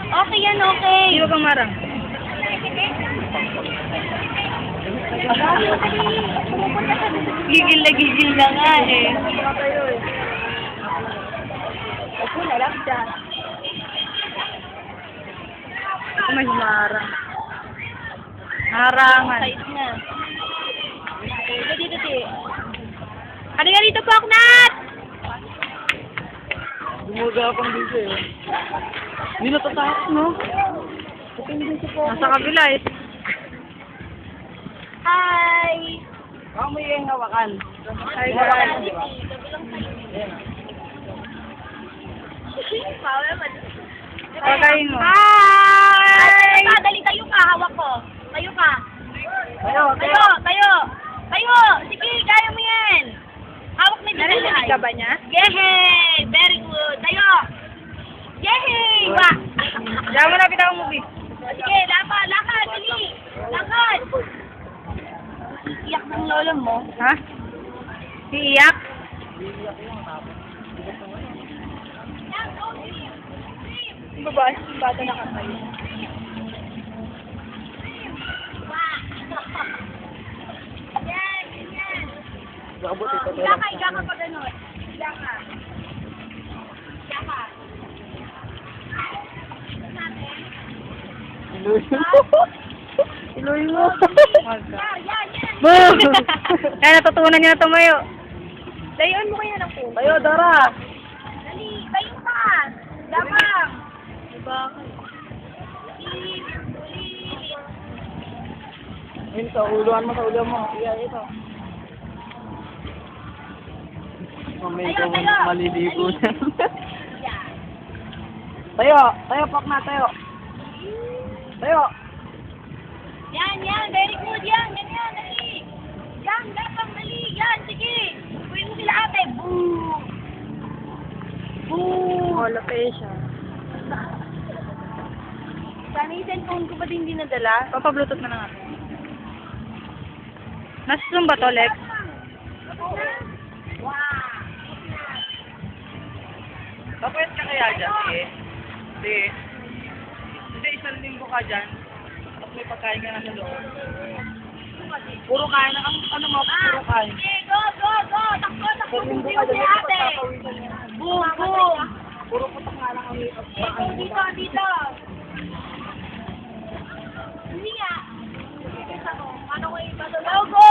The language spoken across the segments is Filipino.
Okay yan, okay. Di ba kang marang? Gigil na nga eh. Ako na lang dyan. Ako may marang. Harangan. Size na. Dito. Ano nga dito, Poknat? Gumagapang dito eh. Hindi natatakot, no? Nasa kabila eh. Hi! Baka mo yung hawakan. Hi guys. Pagayin mo. Hi! Dali, tayo ka, hawak ko. Tayo ka. Tayo! Sige, kaya mo yan. Hawak na dito. Narinig ka ba niya? Yehey! Very good. Tayo! Yehey! Wa! Diyan mo na pitang movie. Sige, lakad, dali! Lakad! Iyak ng lolo mo. Ha? Iiyak? Babae, bata na kamay. Yan. Nakabot ito. Higa ka pa ganun. Higa ka. Iloy mo. Yan. Boom! Kaya natutunan niya na tumayo. Layuan mo kaya ng puno. Tayo, Dara. Dali, tayo ka. Labang. Ayun, sa uluan mo. Iya, ito. Mamay ko maliligo na. Tayo, Poknat, tayo. Yan. Very good. Yan. Dali. Yan, labang, dali. Yan, sige. Uwi mo sila ate. Boo. Wala pa siya. Sana yung cellphone ko pa din dinadala? Papa-bluetooth na lang ako. Nasa Zoom ba to, Lex? Wow. Kapwet ka kaya dyan, eh? Hindi, isang linggo ka dyan. Tapos may pagkain ka na sa loob. Puro kain na. Ano mo? Puro kain. Sige, go. Takbo. Isang linggo Uwi ka mo dyan. sila ate. Boom. Puro putok nga lang ang lipat. Dito. Hindi nga. Ano ko iba doon? Go!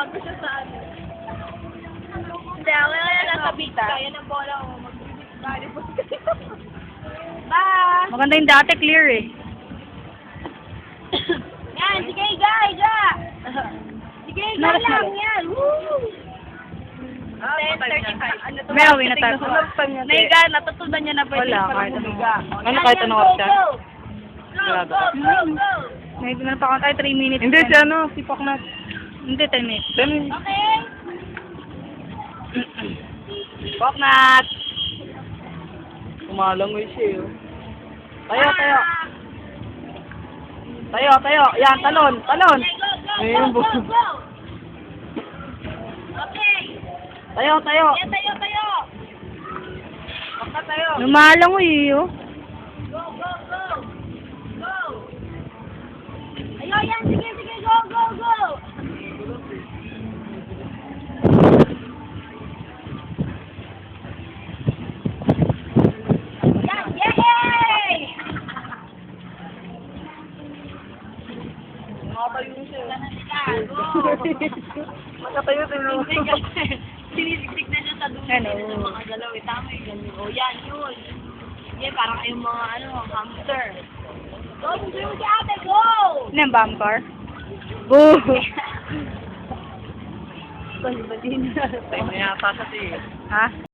Gusto sa ano? Hindi, wala na nasa bita. Kaya ng bola ko. Magbibit po. Bye! Maganda yung dati, clear eh. Yan, sige, guys! Sige, Naras na lang yan! Woo! 10:35. May awin na tayo. Naiga, natutunan niya na ba? Wala, kahit ano. Ano kahit ano oras siya? Go! May na pa ako tayo 3 minutes. Hindi, si ano, si Poknat. Hindi, 10 minutes. Okay? Poknat! Umalangoy siya, oh. Tayo. Yan, talon. Ayun, Go! Okay! Tayo. Yan, tayo! Poknat, tayo. Lumalang ko eh, oh. Go! Ayaw, yan! Sige! Go! Yan! Yay! Makatayo siya. Go! Makatayo, tayo. Hindi kasi sinisiksik na siya sa dulo Ano? ng mga galaw. Tama yung ganun. O yan, yun. Yan, parang kayong mga hamster. Go, susunod mo si ate, go! Ano yung bomb car? Boo! May yata sa tiyo. Ha?